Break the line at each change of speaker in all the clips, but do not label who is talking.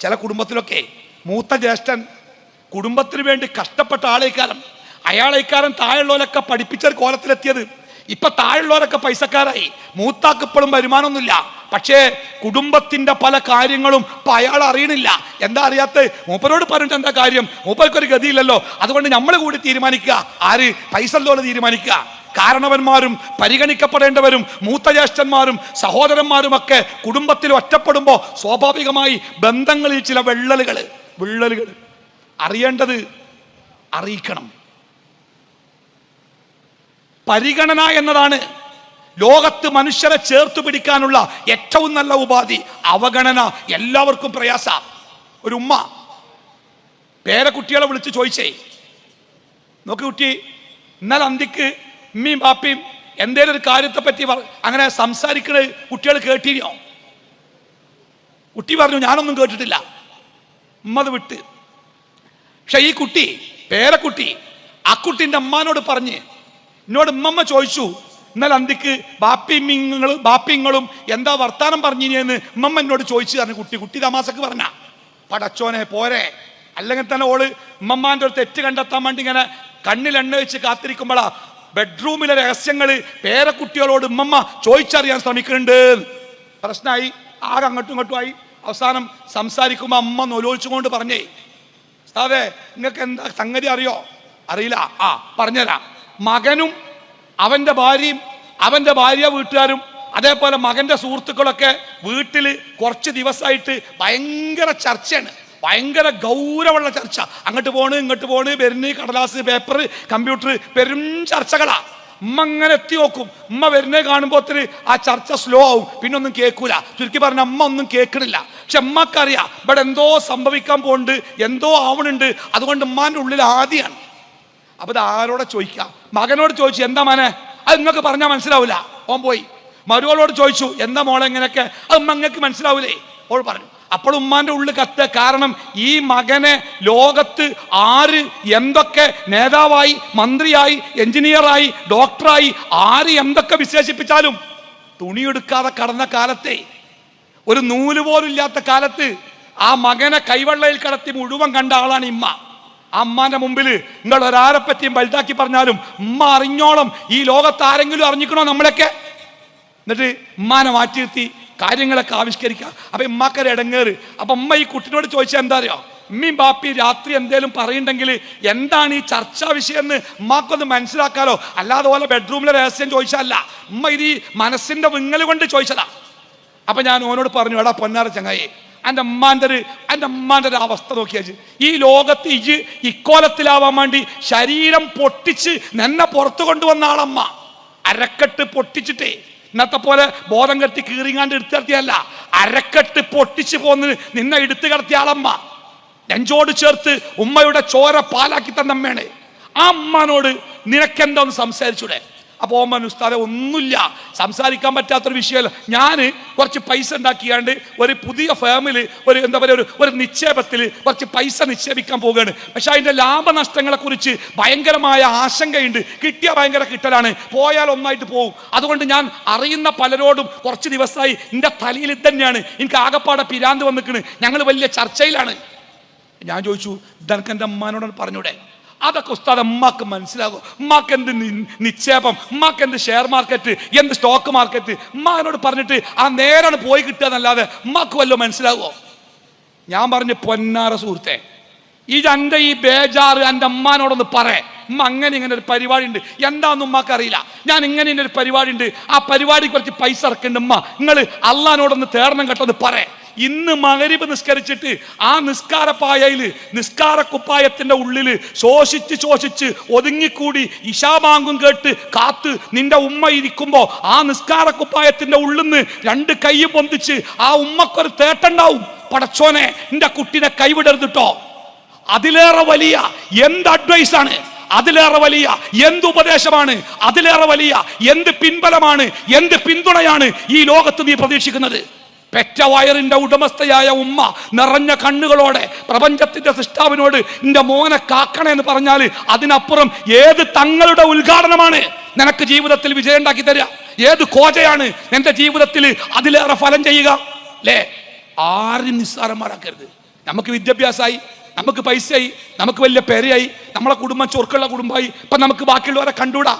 ചില കുടുംബത്തിലൊക്കെ മൂത്ത ജ്യേഷ്ഠൻ കുടുംബത്തിന് വേണ്ടി കഷ്ടപ്പെട്ട ആളേക്കാരം, അയാളേക്കാരൻ താഴെയുള്ളവരൊക്കെ പഠിപ്പിച്ച കോലത്തിലെത്തിയത്. ഇപ്പൊ താഴെയുള്ളവരൊക്കെ പൈസക്കാരായി, മൂത്താക്ക് ഇപ്പോഴും വരുമാനമൊന്നുമില്ല. പക്ഷേ കുടുംബത്തിന്റെ പല കാര്യങ്ങളും ഇപ്പൊ അയാൾ അറിയണില്ല. എന്താ അറിയാത്ത? മൂപ്പരോട് പറഞ്ഞിട്ട് എന്താ കാര്യം? മൂപ്പർക്കൊരു ഗതിയില്ലല്ലോ. അതുകൊണ്ട് നമ്മൾ കൂടി തീരുമാനിക്കുക. ആര്? പൈസ ഉള്ളവരെ തീരുമാനിക്കുക. കാരണവന്മാരും പരിഗണിക്കപ്പെടേണ്ടവരും മൂത്ത ജ്യേഷ്ഠന്മാരും സഹോദരന്മാരും ഒക്കെ കുടുംബത്തിൽ ഒറ്റപ്പെടുമ്പോൾ സ്വാഭാവികമായി ബന്ധങ്ങളിൽ ചില വിള്ളലുകൾ അറിയേണ്ടത് അറിയിക്കണം. പരിഗണന എന്നതാണ് ലോകത്ത് മനുഷ്യരെ ചേർത്ത് പിടിക്കാനുള്ള ഏറ്റവും നല്ല ഉപാധി. അവഗണന എല്ലാവർക്കും പ്രയാസ. ഒരു ഉമ്മ പേരക്കുട്ടികളെ വിളിച്ച് ചോദിച്ചേ, നോക്ക് കുട്ടി, എന്നാൽ അന്തിക്ക് ഉമ്മയും ബാപ്പയും എന്തേലും ഒരു കാര്യത്തെ പറ്റി അങ്ങനെ സംസാരിക്കണത് കുട്ടികൾ കേട്ടിരിയോ? കുട്ടി പറഞ്ഞു, ഞാനൊന്നും കേട്ടിട്ടില്ല. ഉമ്മ അത് വിട്ട്. പക്ഷെ ഈ കുട്ടി, പേരക്കുട്ടി, ആ കുട്ടിൻ്റെ അമ്മാനോട് പറഞ്ഞ്, എന്നോട് ഉമ്മമ്മ ചോദിച്ചു, എന്നാൽ അന്തിക്ക് ബാപ്പിങ്ങളും എന്താ വർത്താനം പറഞ്ഞിനെന്ന് ഉമ്മമ്മ എന്നോട് ചോദിച്ചു പറഞ്ഞു. കുട്ടി തമാസക്ക് പറഞ്ഞ. പടച്ചോനെ പോരെ, അല്ലെങ്കിൽ തന്നെ ഓള് ഉമ്മമ്മാൻ്റെ ഒരു തെറ്റ് കണ്ടെത്താൻ വേണ്ടി ഇങ്ങനെ കണ്ണിൽ എണ്ണ വെച്ച് കാത്തിരിക്കുമ്പോഴാ ബെഡ്റൂമിലെ രഹസ്യങ്ങൾ പേരക്കുട്ടികളോട് ഉമ്മമ്മ ചോദിച്ചറിയാൻ ശ്രമിക്കുന്നുണ്ട്. പ്രശ്നമായി, ആകെ അങ്ങോട്ടും ഇങ്ങോട്ടും ആയി. അവസാനം സംസാരിക്കുമ്പോൾ അമ്മ നൊലോളിച്ചുകൊണ്ട് പറഞ്ഞേ, ഉസ്താദേ നിങ്ങൾക്ക് എന്താ സംഗതി അറിയോ? അറിയില്ല. ആ പറഞ്ഞുതരാം. മകനും അവൻ്റെ ഭാര്യയും അവൻ്റെ ഭാര്യ വീട്ടുകാരും അതേപോലെ മകൻ്റെ സുഹൃത്തുക്കളൊക്കെ വീട്ടിൽ കുറച്ച് ദിവസമായിട്ട് ഭയങ്കര ചർച്ചയാണ്, ഭയങ്കര ഗൗരവമുള്ള ചർച്ച. അങ്ങോട്ട് പോണ് ഇങ്ങോട്ട് പോണ്, വരുന്ന് കടലാസ് പേപ്പർ കമ്പ്യൂട്ടർ, പെരും ചർച്ചകളാ. ഉമ്മ അങ്ങനെ എത്തി നോക്കും. ഉമ്മ വരുന്നേ കാണുമ്പോൾ ആ ചർച്ച സ്ലോ ആവും, പിന്നെ ഒന്നും കേൾക്കൂല. ചുരുക്കി പറഞ്ഞ അമ്മ ഒന്നും കേൾക്കണില്ല. പക്ഷെ ഉമ്മക്കറിയാം ഇവിടെ എന്തോ സംഭവിക്കാൻ പോകുന്നുണ്ട്, എന്തോ ആവണുണ്ട്. അതുകൊണ്ട് ഉമ്മാൻ്റെ ഉള്ളിൽ ആദ്യമാണ്. അപ്പൊ ഇത് ആരോടെ ചോദിക്കാം? മകനോട് ചോദിച്ചു, എന്താ മോനെ? അത് നിങ്ങൾക്ക് പറഞ്ഞാൽ മനസ്സിലാവില്ല. ഓൻ പോയി. മരുവളോട് ചോദിച്ചു, എന്താ മോളെ ഇങ്ങനെയൊക്കെ? അത് ഉമ്മ നിങ്ങൾക്ക് മനസ്സിലാവൂലേ? ഓൾ പറഞ്ഞു. അപ്പോൾ ഉമ്മാന്റെ ഉള്ളിൽ കത്ത്. കാരണം ഈ മകനെ ലോകത്ത് ആര് എന്തൊക്കെ നേതാവായി, മന്ത്രിയായി, എഞ്ചിനീയറായി, ഡോക്ടറായി ആര് എന്തൊക്കെ വിശേഷിപ്പിച്ചാലും തുണിയെടുക്കാതെ കടന്ന കാലത്തെ, ഒരു നൂല് പോലും ഇല്ലാത്ത കാലത്ത് ആ മകനെ കൈവെള്ളയിൽ കടത്തി മുഴുവൻ കണ്ട ആളാണ് ഇമ്മ. അമ്മാന്റെ മുമ്പിൽ നിങ്ങൾ ഒരാരെ പറ്റിയും വലുതാക്കി പറഞ്ഞാലും ഉമ്മ അറിഞ്ഞോളം ഈ ലോകത്ത് ആരെങ്കിലും അറിഞ്ഞിക്കണോ നമ്മളൊക്കെ? എന്നിട്ട് ഉമ്മാനെ മാറ്റിയിരുത്തി കാര്യങ്ങളൊക്കെ ആവിഷ്കരിക്കുക. അപ്പൊ ഉമ്മാക്കൊരു ഇടങ്ങേറ്. അപ്പൊ ഉമ്മ ഈ കുട്ടിനോട് ചോദിച്ചാൽ എന്താ അറിയോ? ഉമ്മയും ബാപ്പി രാത്രി എന്തേലും പറയുന്നുണ്ടെങ്കിൽ എന്താണ് ഈ ചർച്ചാ വിഷയം എന്ന് ഉമ്മാക്കൊന്ന് മനസ്സിലാക്കാലോ. അല്ലാതെ പോലെ ബെഡ്റൂമിലെ രഹസ്യം ചോദിച്ചല്ല. ഉമ്മ ഇത് ഈ മനസ്സിന്റെ വിങ്ങൽ കൊണ്ട് ചോദിച്ചതാ. അപ്പൊ ഞാൻ ഓനോട് പറഞ്ഞു, എടാ പൊന്നാര ചങ്ങായി, എൻ്റെ അമ്മാൻ്റെ ഒരു അവസ്ഥ നോക്കിയാ, ഈ ലോകത്ത് ഇജ് ഇക്കോലത്തിലാവാൻ വേണ്ടി ശരീരം പൊട്ടിച്ച് നിന്നെ പുറത്തു കൊണ്ടുവന്ന ആളമ്മ. അരക്കെട്ട് പൊട്ടിച്ചിട്ടേ, ഇന്നത്തെ പോലെ ബോധം കെട്ടി കീറിങ്ങാണ്ട് എടുത്തു കിടത്തിയല്ല, അരക്കെട്ട് പൊട്ടിച്ച് പോന്ന് നിന്നെ എടുത്തു കിടത്തിയ ആളമ്മ. നെഞ്ചോട് ചേർത്ത് ഉമ്മയുടെ ചോര പാലാക്കി തന്നമ്മയാണ്. ആ അമ്മാനോട് നിനക്കെന്താ ഒന്ന് സംസാരിച്ചൂടെ? അപ്പോൾ ഓമൻ ഉസ്താദെ ഒന്നുമില്ല, സംസാരിക്കാൻ പറ്റാത്തൊരു വിഷയമല്ല. ഞാൻ കുറച്ച് പൈസ ഉണ്ടാക്കിയാണ്ട് ഒരു പുതിയ ഫേമിൽ എന്താ പറയുക ഒരു നിക്ഷേപത്തിൽ കുറച്ച് പൈസ നിക്ഷേപിക്കാൻ പോവുകയാണ്. പക്ഷെ അതിൻ്റെ ലാഭനഷ്ടങ്ങളെ കുറിച്ച് ഭയങ്കരമായ ആശങ്കയുണ്ട്. കിട്ടിയാൽ ഭയങ്കര കിട്ടലാണ്, പോയാൽ ഒന്നായിട്ട് പോകും. അതുകൊണ്ട് ഞാൻ അറിയുന്ന പലരോടും കുറച്ച് ദിവസമായി എൻ്റെ തലയിൽ ഇത് തന്നെയാണ്, എനിക്ക് ആകപ്പാടെ പിരാന്ത് വന്നിക്കണ്, ഞങ്ങൾ വലിയ ചർച്ചയിലാണ്. ഞാൻ ചോദിച്ചു, ഇതെനിക്ക് എൻ്റെ അമ്മാനോട് പറഞ്ഞൂടെ? അതൊക്കെ ഉസ്താദ് ഉമ്മാക്ക് മനസ്സിലാകും. ഉമ്മാക്ക് എന്ത് നിക്ഷേപം, ഉമ്മാക്ക് എന്ത് ഷെയർ മാർക്കറ്റ്, എന്ത് സ്റ്റോക്ക് മാർക്കറ്റ്, ഉമ്മാനോട് പറഞ്ഞിട്ട് ആ നേരാണ് പോയി കിട്ടുക എന്നല്ലാതെ ഉമ്മാക്ക് വല്ലോ മനസ്സിലാകുമോ? ഞാൻ പറഞ്ഞു, പൊന്നാറ സുഹൃത്തെ, എൻ്റെ ഈ ബേജാറ് എൻ്റെ അമ്മാനോടൊന്ന് പറയേ. ഉമ്മ അങ്ങനെ ഇങ്ങനെ ഒരു പരിപാടി ഉണ്ട്, എന്താണെന്ന് ഉമ്മാക്ക് അറിയില്ല. ഞാൻ ഇങ്ങനെ ഒരു പരിപാടി ഉണ്ട്, ആ പരിപാടി കുറച്ച് പൈസ ഇറക്കുന്നുണ്ട്. ഉമ്മ നിങ്ങൾ അള്ളാനോടൊന്ന് തേടണം കേട്ടത് പറയേ. ഇന്ന് മഗ്‌രിബ് നിസ്കരിച്ചിട്ട് ആ നിസ്കാരപ്പായയിൽ നിസ്കാരക്കുപ്പായത്തിന്റെ ഉള്ളിൽ ശോഷിച്ച് ഒതുങ്ങിക്കൂടി ഇശാബാങ്കും കേട്ട് കാത്ത് നിന്റെ ഉമ്മ ഇരിക്കുമ്പോ ആ നിസ്കാരക്കുപ്പായത്തിന്റെ ഉള്ളിൽ നിന്ന് രണ്ട് കൈ പൊന്തിച്ച് ആ ഉമ്മക്കൊരു തേട്ടുണ്ടാവും. പടച്ചോനെ, നിന്റെ കുട്ടിനെ കൈവിടരുതിട്ടോ. അതിലേറെ വലിയ എന്ത് അഡ്വൈസാണ്, അതിലേറെ വലിയ എന്ത് ഉപദേശമാണ്, അതിലേറെ വലിയ എന്ത് പിൻബലമാണ്, എന്ത് പിന്തുണയാണ് ഈ ലോകത്ത് നീ പ്രതീക്ഷിക്കുന്നത്? പെറ്റ വയറിന്റെ ഉടമസ്ഥയായ ഉമ്മ നിറഞ്ഞ കണ്ണുകളോടെ പ്രപഞ്ചത്തിന്റെ സൃഷ്ടാവിനോട് നിന്റെ മോനെ കാക്കണേന്ന് പറഞ്ഞാൽ അതിനപ്പുറം ഏത് തങ്ങളുടെ ഉദ്ഘാടനമാണ് നിനക്ക് ജീവിതത്തിൽ വിജയം ഉണ്ടാക്കി തരിക? ഏത് കോജയാണ് നിന്റെ ജീവിതത്തിൽ അതിലേറെ ഫലം ചെയ്യുക? അല്ലേ? ആരും നിസ്സാരന്മാരാക്കരുത്. നമുക്ക് വിദ്യാഭ്യാസമായി, നമുക്ക് പൈസയായി, നമുക്ക് വലിയ പേരയായി, നമ്മളെ കുടുംബം ചൊർക്കുള്ള കുടുംബമായി. ഇപ്പൊ നമുക്ക് ബാക്കിയുള്ളവരെ കണ്ടൂടാ.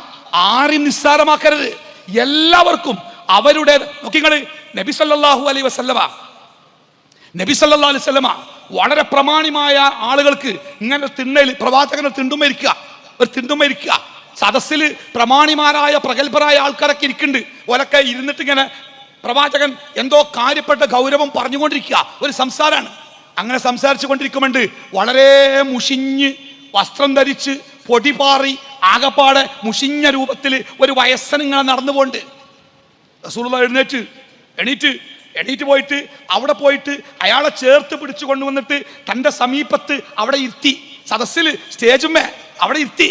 ആരും നിസ്സാരമാക്കരുത്. എല്ലാവർക്കും അവരുടെ നോക്കിങ്ങള് നബി സല്ലല്ലാഹു അലൈഹി വസല്ലമ വളരെ പ്രമാണിമായ ആളുകൾക്ക് ഇങ്ങനെ തിണ്ണയിൽ പ്രവാചകനെ തിണ്ടുമരിക്കുക. സദസ്സിൽ പ്രമാണിമാരായ പ്രഗത്ഭരായ ആൾക്കാരൊക്കെ ഇരിക്കുന്നുണ്ട്. ഓലൊക്കെ ഇരുന്നിട്ട് ഇങ്ങനെ പ്രവാചകൻ എന്തോ കാര്യപ്പെട്ട ഗൗരവം പറഞ്ഞുകൊണ്ടിരിക്കുക. ഒരു സംസാരമാണ്. അങ്ങനെ സംസാരിച്ചു കൊണ്ടിരിക്കുമ്പോണ്ട് വളരെ മുഷിഞ്ഞ് വസ്ത്രം ധരിച്ച് പൊടിപാറി ആകപ്പാടെ മുഷിഞ്ഞ രൂപത്തിൽ ഒരു വയസ്സൻ ഇങ്ങനെ നടന്നു പോണ്ട്. റസൂലുള്ളാഹി എണീറ്റ് പോയിട്ട് അവിടെ പോയിട്ട് അയാളെ ചേർത്ത് പിടിച്ചു കൊണ്ടുവന്നിട്ട് തൻ്റെ സമീപത്ത് അവിടെ ഇരുത്തി. സദസ്സിൽ സ്റ്റേജുമേ അവിടെ ഇരുത്തി.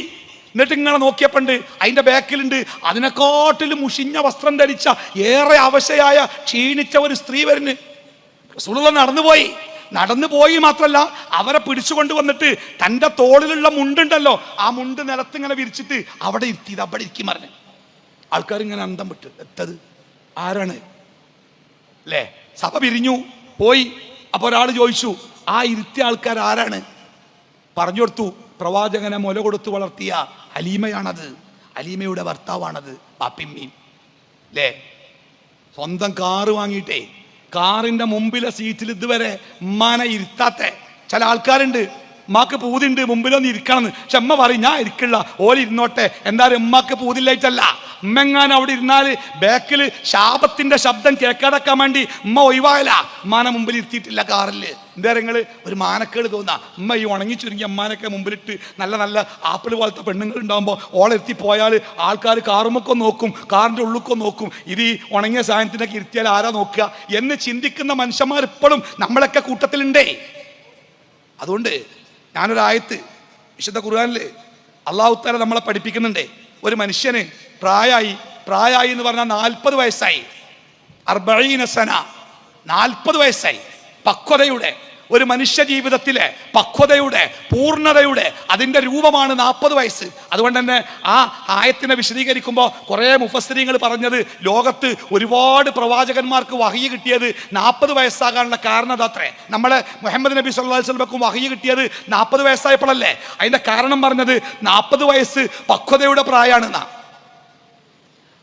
എന്നിട്ട് ഇങ്ങനെ നോക്കിയപ്പോണ്ട് അതിൻ്റെ ബാക്കിലുണ്ട് അതിനെക്കാട്ടിലും മുഷിഞ്ഞ വസ്ത്രം ധരിച്ച ഏറെ അവശയായ ക്ഷീണിച്ച ഒരു സ്ത്രീ വരുന്നു. റസൂലുള്ളാഹി നടന്നു പോയി മാത്രല്ല അവരെ പിടിച്ചു കൊണ്ടുവന്നിട്ട് തൻ്റെ തോളിലുള്ള മുണ്ടുണ്ടല്ലോ ആ മുണ്ട് നിലത്തിങ്ങനെ വിരിച്ചിട്ട് അവിടെ ഇരുത്തിയത്. അവിടെ ഇരിക്കും പറഞ്ഞു. ആൾക്കാരിങ്ങനെ അന്തം വിട്ട് എത്തത് ആരാണ് അല്ലേ? സഭ പിരിഞ്ഞു പോയി. അപ്പൊ ഒരാൾ ചോദിച്ചു ആ ഇരുത്തിയ ആൾക്കാർ ആരാണ്? പറഞ്ഞു കൊടുത്തു, പ്രവാചകനെ മുല കൊടുത്ത് വളർത്തിയ ഹലീമയാണത്, ഹലീമയുടെ ഭർത്താവാണത്, പാപ്പിമ്മീൻ അല്ലേ? സ്വന്തം കാറ് വാങ്ങിയിട്ടേ കാറിന്റെ മുമ്പിലെ സീറ്റിൽ ഇതുവരെ ഉമ്മാനെ ഇരുത്താത്ത ചില ആൾക്കാരുണ്ട്. ഉമ്മാക്ക് പൂതിണ്ട് മുമ്പിലൊന്ന് ഇരിക്കണമെന്ന്. പക്ഷെ ഉമ്മ പറയും ഞാൻ ഇരിക്കില്ല, ഓല് ഇരുന്നോട്ടെ. എന്തായാലും ഉമ്മാക്ക് പൂതില്ലായിട്ടല്ല. ഉമ്മെങ്ങാനും അവിടെ ഇരുന്നാല് ബാക്കിൽ ശാപത്തിന്റെ ശബ്ദം കേൾക്കാതെക്കാൻ വേണ്ടി ഉമ്മ ഒഴിവാകല. ഉമ്മാനെ മുമ്പിൽ ഇരുത്തിയിട്ടില്ല കാറില്. എന്താ നിങ്ങള് ഒരു മാനക്കേട് തോന്നാ? ഉമ്മ ഈ ഉണങ്ങി ചുരുങ്ങി അമ്മാനൊക്കെ മുമ്പിലിട്ട് നല്ല നല്ല ആപ്പിൾ പോലത്തെ പെണ്ണുങ്ങൾ ഉണ്ടാകുമ്പോൾ ഓളെത്തി പോയാൽ ആൾക്കാർ കാറുമൊക്കെ നോക്കും, കാറിന്റെ ഉള്ളിലൊക്കെ നോക്കും. ഇത് ഈ ഉണങ്ങിയ സാധനത്തിനൊക്കെ ഇരുത്തിയാൽ ആരാ നോക്കുക എന്ന് ചിന്തിക്കുന്ന മനുഷ്യന്മാർ ഇപ്പോഴും നമ്മളൊക്കെ കൂട്ടത്തിലുണ്ടേ. അതുകൊണ്ട് ഞാനൊരായത്ത് വിശുദ്ധ ഖുർആനില് അല്ലാഹു തആല നമ്മളെ പഠിപ്പിക്കുന്നുണ്ട്. ഒരു മനുഷ്യന് പ്രായമായി എന്ന് പറഞ്ഞാൽ 40 വയസ്സായി, 40 സന, 40 വയസ്സായി. പക്വതയുടെ ഒരു മനുഷ്യ ജീവിതത്തിലെ പക്വതയുടെ പൂർണ്ണതയുടെ അതിൻ്റെ രൂപമാണ് 40 വയസ്സ്. അതുകൊണ്ട് തന്നെ ആ ആയത്തിനെ വിശദീകരിക്കുമ്പോൾ കുറേ മുഫസ്സിരീങ്ങൾ പറഞ്ഞത് ലോകത്ത് ഒരുപാട് പ്രവാചകന്മാർക്ക് വഹയി കിട്ടിയത് 40 വയസ്സാകാനുള്ള കാരണം അതത്രേ. നമ്മളെ മുഹമ്മദ് നബി സല്ലല്ലാഹു അലൈഹി വസല്ലമക്കും വഹയി കിട്ടിയത് 40 വയസ്സായപ്പോഴല്ലേ? അതിൻ്റെ കാരണം പറഞ്ഞത് 40 വയസ്സ് പക്വതയുടെ പ്രായമാണെന്നാ.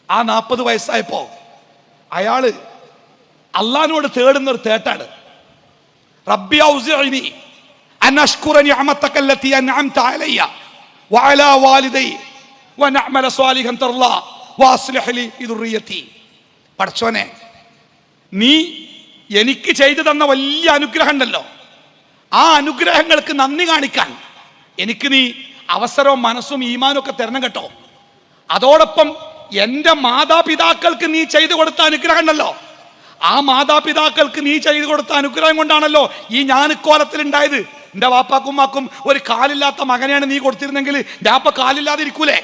ആ 40 വയസ്സായപ്പോൾ അയാള് അള്ളാഹിനോട് തേടുന്ന ഒരു തേട്ടാണ്. റബ്ബി ഔസിഇനി അൻ അഷ്കുറ നിഅമതക അല്ലതി അൻഅംത അലയ്യ വഅലാ വാലിദൈ വനഅമല സ്വാലിഹൻ തർളാ വഅസ്ലിഹ് ലി ഫി ദുർരിയതി. പടച്ചോനെ, നീ എനിക്ക് ചെയ്തു തന്ന വലിയ അനുഗ്രഹം ഉണ്ടല്ലോ, ആ അനുഗ്രഹങ്ങൾക്ക് നന്ദി കാണിക്കാൻ എനിക്ക് നീ അവസരവും മനസ്സും ഈമാനും ഒക്കെ തരണം കേട്ടോ. അതോടൊപ്പം എൻ്റെ മാതാപിതാക്കൾക്ക് നീ ചെയ്തു കൊടുത്ത അനുഗ്രഹം ഉണ്ടല്ലോ, ആ മാതാപിതാക്കൾക്ക് നീ ചെയ്തു കൊടുത്ത അനുഗ്രഹം കൊണ്ടാണല്ലോ ഈ ഞാൻ ഇക്കോലത്തിൽ ഉണ്ടായത്. എൻ്റെ വാപ്പാക്കും ഉമ്മാക്കും ഒരു കാലില്ലാത്ത മകനെയാണ് നീ കൊടുത്തിരുന്നെങ്കിൽ എൻ്റെ വാപ്പ കാലില്ലാതെ ഇരിക്കൂലേ?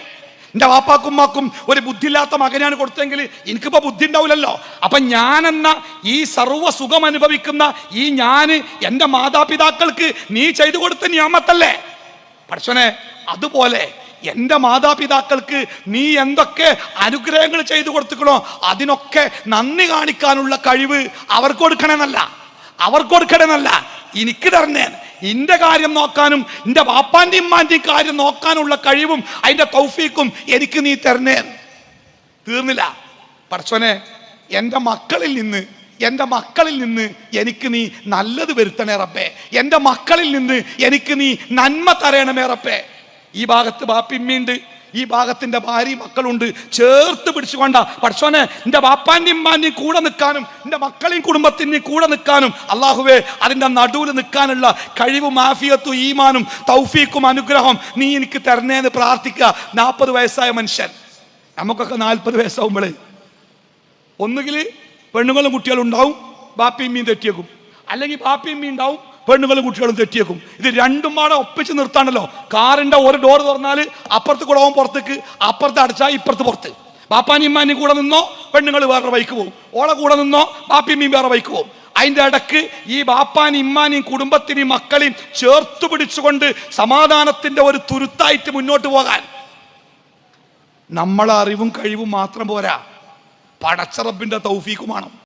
എൻ്റെ വാപ്പാക്കും ഉമ്മാക്കും ഒരു ബുദ്ധിയില്ലാത്ത മകനെയാണ് കൊടുത്തെങ്കിൽ എനിക്കിപ്പോ ബുദ്ധി ഉണ്ടാവില്ലല്ലോ. അപ്പൊ ഞാനെന്ന ഈ സർവ്വ സുഖം അനുഭവിക്കുന്ന ഈ ഞാന് എൻ്റെ മാതാപിതാക്കൾക്ക് നീ ചെയ്തു കൊടുത്ത നിയമത്തല്ലേ പടച്ചോനെ? അതുപോലെ എൻ്റെ മാതാപിതാക്കൾക്ക് നീ എന്തൊക്കെ അനുഗ്രഹങ്ങൾ ചെയ്തു കൊടുത്തുക്കണോ അതിനൊക്കെ നന്ദി കാണിക്കാനുള്ള കഴിവ് അവർക്ക് കൊടുക്കണമെന്നല്ല എനിക്ക് തരണേ. എൻ്റെ കാര്യം നോക്കാനും എൻ്റെ വാപ്പാൻ്റെയും ഉമ്മാൻ്റെയും കാര്യം നോക്കാനുള്ള കഴിവും അതിൻ്റെ തൗഫീക്കും എനിക്ക് നീ തരണേ. തീർന്നില്ല പടച്ചോനെ, എൻ്റെ മക്കളിൽ നിന്ന് എനിക്ക് നീ നല്ലത് വരുത്തണേ റബ്ബേ. എൻ്റെ മക്കളിൽ നിന്ന് എനിക്ക് നീ നന്മ തരണമേ റബ്ബേ. ഈ ഭാഗത്ത് ബാപ്പിമ്മയുണ്ട്, ഈ ഭാഗത്തിന്റെ ഭാര്യ മക്കളുണ്ട്. ചേർത്ത് പിടിച്ചുകൊണ്ട പടച്ചോനെ എൻ്റെ ബാപ്പാൻ്റെയും ഉമ്മാൻ്റെയും കൂടെ നിൽക്കാനും എൻ്റെ മക്കളെയും കുടുംബത്തിൻ്റെയും കൂടെ നിൽക്കാനും അള്ളാഹുവേ അതിൻ്റെ നടുവിൽ നിൽക്കാനുള്ള കഴിവും ആഫിയത്തും ഈമാനും തൗഫീക്കും അനുഗ്രഹം നീ എനിക്ക് തരണേന്ന് പ്രാർത്ഥിക്കുക. 40 വയസ്സായ മനുഷ്യൻ, നമുക്കൊക്കെ 40 വയസ്സാവുമ്പോഴേ ഒന്നുകിൽ പെണ്ണുങ്ങളും കുട്ടികളും ഉണ്ടാവും, ബാപ്പിമ്മയും തെറ്റിയേക്കും, അല്ലെങ്കിൽ ബാപ്പിമ്മയും ഉണ്ടാവും, പെണ്ണുങ്ങളും കുട്ടികളും തെറ്റിയേക്കും. ഇത് രണ്ടും പാടെ ഒപ്പിച്ച് നിർത്താണല്ലോ. കാറിന്റെ ഒരു ഡോർ തുറന്നാൽ അപ്പുറത്ത് കൂടെ പോകും പുറത്തേക്ക്, അപ്പുറത്ത് അടച്ചാൽ ഇപ്പുറത്ത് പുറത്ത്. ബാപ്പാനും ഇമ്മാനും കൂടെ നിന്നോ പെണ്ണുങ്ങൾ വേറെ വൈക്ക് പോകും, ഓളെ കൂടെ നിന്നോ ബാപ്പിമ്മയും വേറെ വൈക്ക് പോകും. അതിൻ്റെ ഇടക്ക് ഈ ബാപ്പാനും ഇമ്മാനെയും കുടുംബത്തിനെയും മക്കളെയും ചേർത്ത് പിടിച്ചുകൊണ്ട് സമാധാനത്തിന്റെ ഒരു തുരുത്തായിട്ട് മുന്നോട്ട് പോകാൻ നമ്മളെ അറിവും കഴിവും മാത്രം പോരാ, പടച്ച റബ്ബിന്റെ തൗഫീക്കുമാണ്.